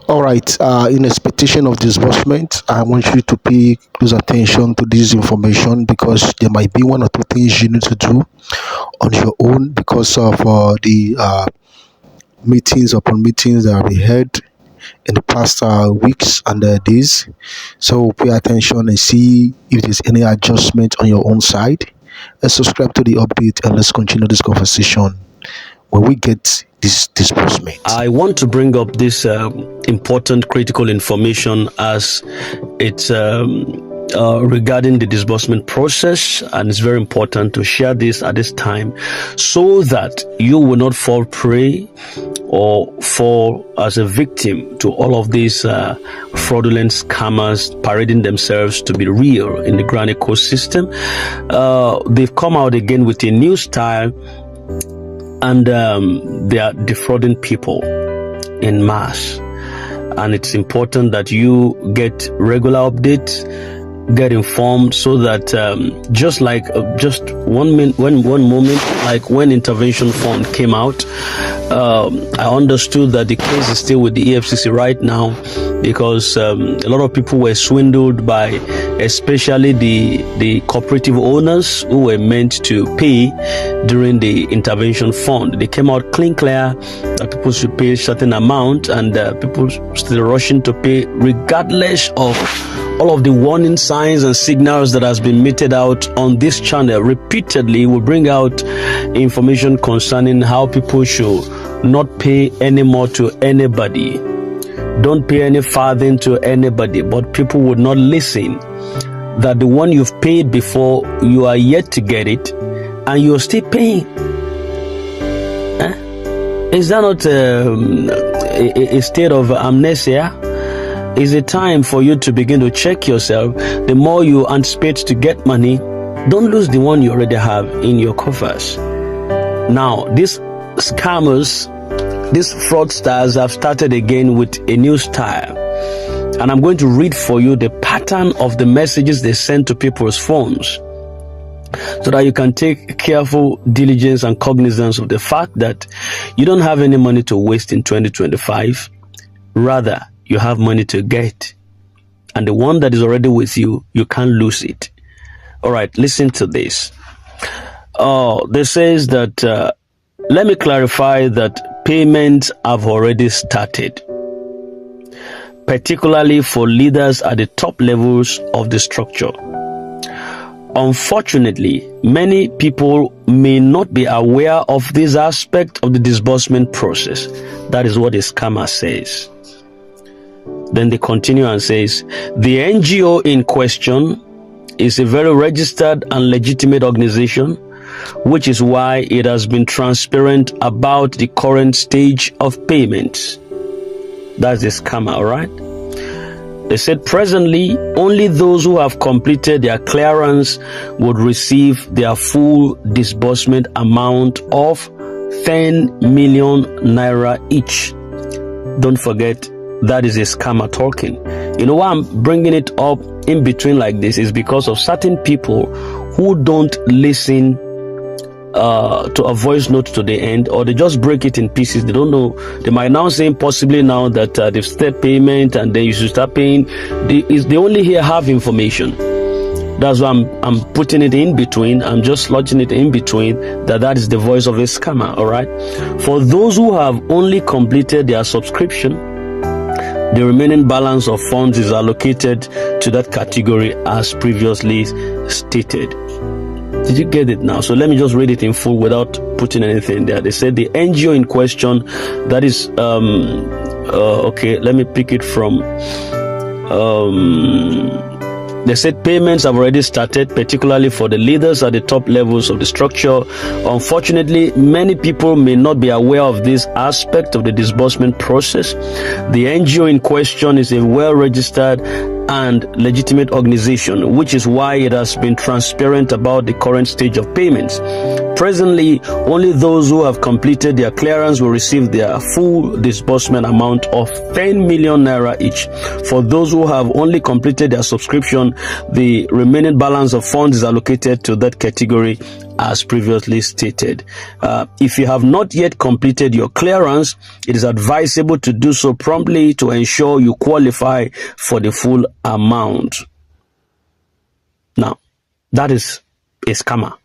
All right, in expectation of disbursement, I want you to pay close attention to this information because there might be one or two things you need to do on your own because of the meetings upon meetings that we had in the past weeks and days. So pay attention and see if there's any adjustment on your own side. Let's subscribe to the update and let's continue this conversation when we get this disbursement. I want to bring up this important critical information as it's regarding the disbursement process, and it's very important to share this at this time so that you will not fall prey or fall as a victim to all of these fraudulent scammers parading themselves to be real in the grand ecosystem. They've come out again with a new style, and they are defrauding people in mass. And it's important that you get regular updates, get informed, so that just like just one moment, like when intervention fund came out, I understood that the case is still with the EFCC right now because a lot of people were swindled by especially the cooperative owners who were meant to pay during the intervention fund. They came out clear that people should pay a certain amount, and people still rushing to pay regardless of all of the warning signs and signals that has been meted out on this channel. Repeatedly will bring out information concerning how people should not pay anymore to anybody. Don't pay any farthing to anybody, but people would not listen. That the one you've paid before, you are yet to get it, and you're still paying. Is that not a state of amnesia? Is it time for you to begin to check yourself? The more you anticipate to get money, don't lose the one you already have in your coffers. Now, these scammers, these fraudsters have started again with a new style. And I'm going to read for you the pattern of the messages they send to people's phones so that you can take careful diligence and cognizance of the fact that you don't have any money to waste in 2025. Rather, you have money to get. And the one that is already with you, you can't lose it. All right, listen to this. They says that, let me clarify that payments have already started, particularly for leaders at the top levels of the structure. Unfortunately, many people may not be aware of this aspect of the disbursement process. That is what the scammer says. Then they continue and says, the NGO in question is a very registered and legitimate organization, which is why it has been transparent about the current stage of payments. That's the scammer, all right? They said presently, only those who have completed their clearance would receive their full disbursement amount of 10 million naira each. Don't forget, that is a scammer talking. You know why I'm bringing it up in between like this is because of certain people who don't listen to a voice note to the end, or they just break it in pieces. They don't know. They might now say possibly now that they've started payment and then you should start paying. They only hear half information. That's why I'm putting it in between. I'm just lodging it in between that is the voice of a scammer. All right. For those who have only completed their subscription, the remaining balance of funds is allocated to that category as previously stated. Did you get it now? So let me just read it in full without putting anything there. They said the NGO in question, that is, okay, let me pick it from, they said payments have already started, particularly for the leaders at the top levels of the structure. Unfortunately, many people may not be aware of this aspect of the disbursement process. The NGO in question is a well-registered and legitimate organization, which is why it has been transparent about the current stage of payments. Presently, only those who have completed their clearance will receive their full disbursement amount of 10 million naira each. For those who have only completed their subscription, the remaining balance of funds is allocated to that category as previously stated. If you have not yet completed your clearance, it is advisable to do so promptly to ensure you qualify for the full amount. Now, that is a scammer.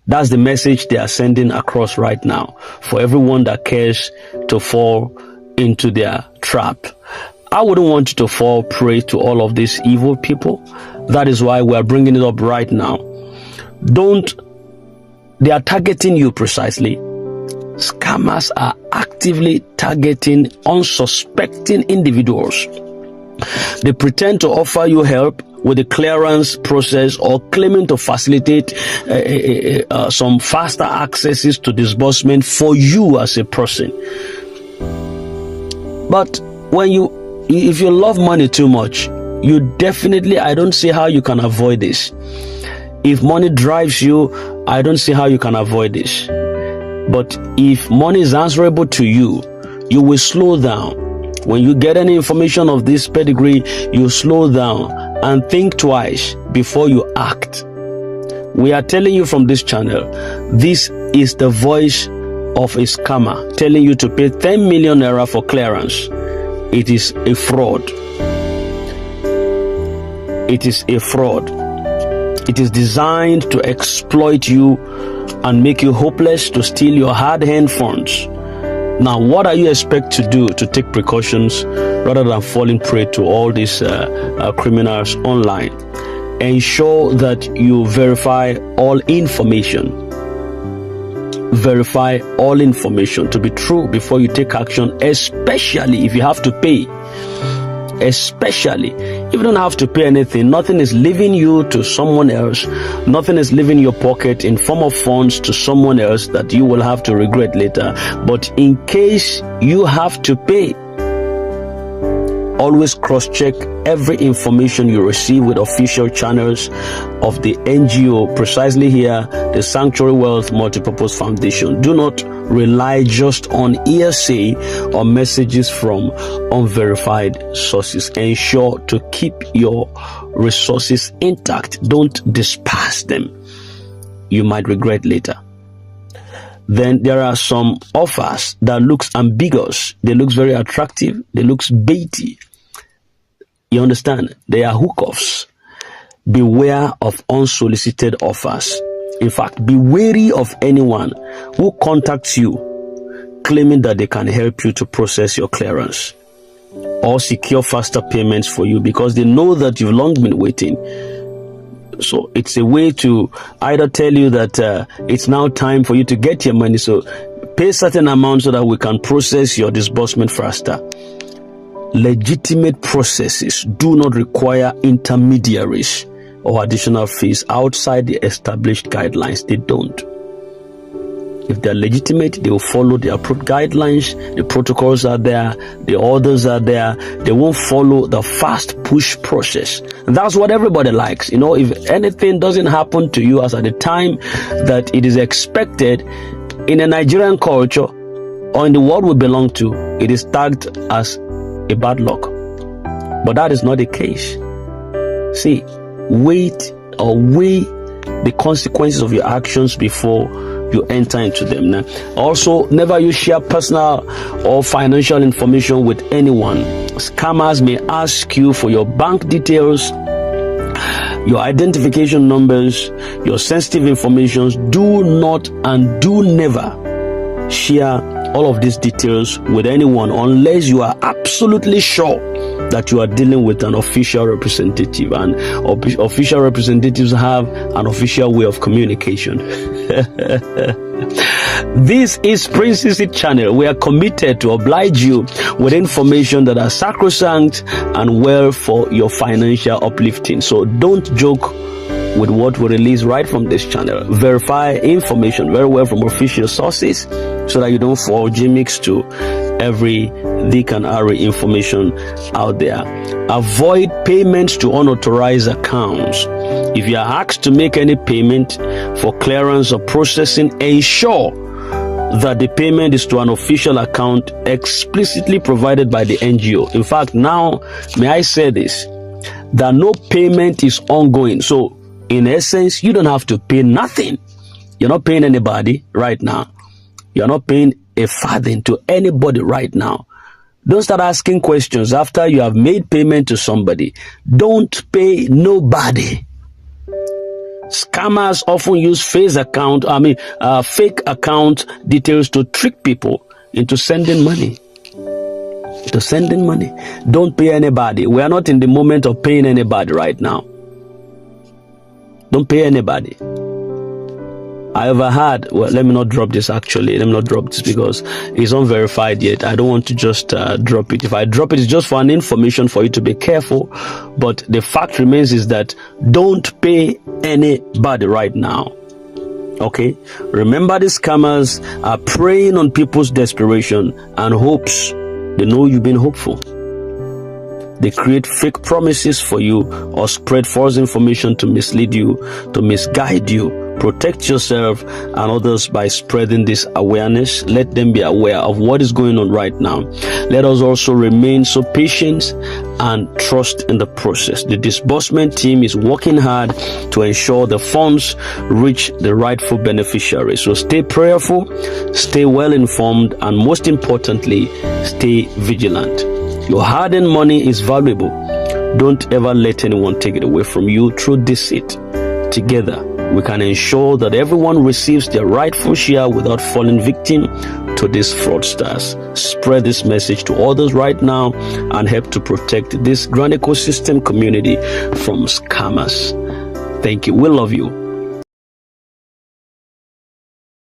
That's the message they are sending across right now for everyone that cares to fall into their trap. I wouldn't want you to fall prey to all of these evil people. That is why we are bringing it up right now. They are targeting you precisely. Scammers are actively targeting unsuspecting individuals. They pretend to offer you help with the clearance process or claiming to facilitate some faster accesses to disbursement for you as a person. But if you love money too much, I don't see how you can avoid this. If money drives you, I don't see how you can avoid this. But if money is answerable to you, you will slow down. When you get any information of this pedigree, you slow down and think twice before you act. We are telling you from this channel, this is the voice of a scammer telling you to pay 10 million naira for clearance. It is a fraud. It is a fraud. It is designed to exploit you and make you hopeless, to steal your hard-earned funds. Now, what are you expected to do to take precautions rather than falling prey to all these criminals online? Ensure that you verify all information. Verify all information to be true before you take action, especially if you have to pay. Especially if you don't have to pay anything, nothing is leaving you to someone else, nothing is leaving your pocket in form of funds to someone else that you will have to regret later. But in case you have to pay, always cross-check every information you receive with official channels of the NGO, precisely here, the Sanctuary Wealth Multipurpose Foundation. Do not rely just on hearsay or messages from unverified sources. Ensure to keep your resources intact. Don't disperse them. You might regret later. Then there are some offers that looks ambiguous. They look very attractive. They looks baity. You understand? They are hookups. Beware of unsolicited offers. In fact, be wary of anyone who contacts you claiming that they can help you to process your clearance or secure faster payments for you because they know that you've long been waiting. So it's a way to either tell you that it's now time for you to get your money, so pay certain amount so that we can process your disbursement faster. Legitimate processes do not require intermediaries or additional fees outside the established guidelines. They don't. If they're legitimate, they will follow the approved guidelines. The protocols are there. The orders are there. They won't follow the fast push process. And that's what everybody likes. You know, if anything doesn't happen to you as at the time that it is expected in a Nigerian culture or in the world we belong to, it is tagged as a bad luck. But that is not the case. See, wait or weigh the consequences of your actions before you enter into them. Now, also, never you share personal or financial information with anyone. Scammers may ask you for your bank details, your identification numbers, your sensitive information. Do not and do never share all of these details with anyone unless you are absolutely sure that you are dealing with an official representative, and official representatives have an official way of communication. This is Prince CC Channel. We are committed to oblige you with information that are sacrosanct and well for your financial uplifting. So don't joke with what we release right from this channel. Verify information very well from official sources so that you don't fall gimmicks to every dick and harry information out there. Avoid payments to unauthorized accounts. If you are asked to make any payment for clearance or processing, ensure that the payment is to an official account explicitly provided by the NGO. In fact, now, may I say this, that no payment is ongoing. So, in essence, you don't have to pay nothing You're not paying anybody right now. You're not paying a farthing to anybody right now. Don't start asking questions after you have made payment to somebody. Don't pay nobody. Scammers often use fake account details to trick people into sending money. Don't pay anybody. We are not in the moment of paying anybody right now. Don't pay anybody. I overheard, let me not drop this because it's unverified yet. I don't want to just drop it. If I drop it, it's just for an information for you to be careful. But the fact remains is that don't pay anybody right now. Okay? Remember, the scammers are preying on people's desperation and hopes. They know you've been hopeful. They create fake promises for you or spread false information to mislead you, to misguide you. Protect yourself and others by spreading this awareness. Let them be aware of what is going on right now. Let us also remain so patient and trust in the process. The disbursement team is working hard to ensure the funds reach the rightful beneficiaries. So stay prayerful, stay well informed, and most importantly, stay vigilant. Your hard-earned money is valuable. Don't ever let anyone take it away from you through deceit. Together, we can ensure that everyone receives their rightful share without falling victim to these fraudsters. Spread this message to others right now and help to protect this grand ecosystem community from scammers. Thank you. We love you.